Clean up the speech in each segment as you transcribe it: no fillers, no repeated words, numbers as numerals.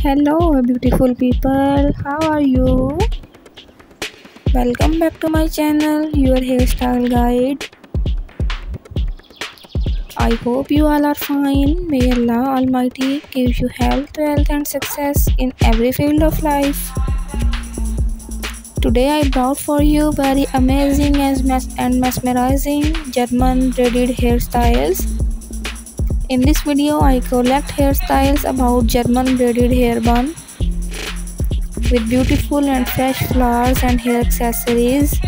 Hello, beautiful people. How are you? Welcome back to my channel, your hairstyle guide. I hope you all are fine. May Allah Almighty give you health, wealth, and success in every field of life. Today I brought for you very amazing and mesmerizing German braided hairstyles. In this video, I collect hairstyles about German braided hair bun with beautiful and fresh flowers and hair accessories.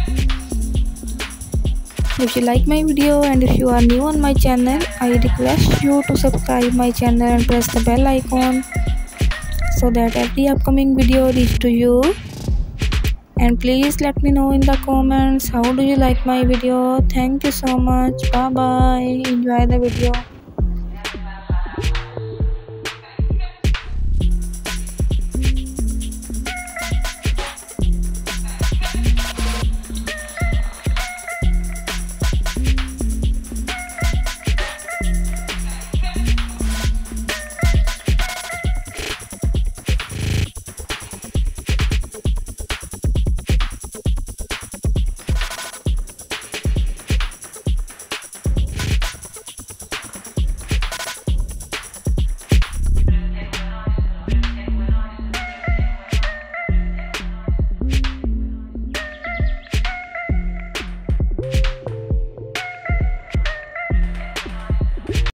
If you like my video and if you are new on my channel, I request you to subscribe my channel and press the bell icon so that every upcoming video reach to you. And please let me know in the comments how do you like my video. Thank you so much. Bye bye. Enjoy the video.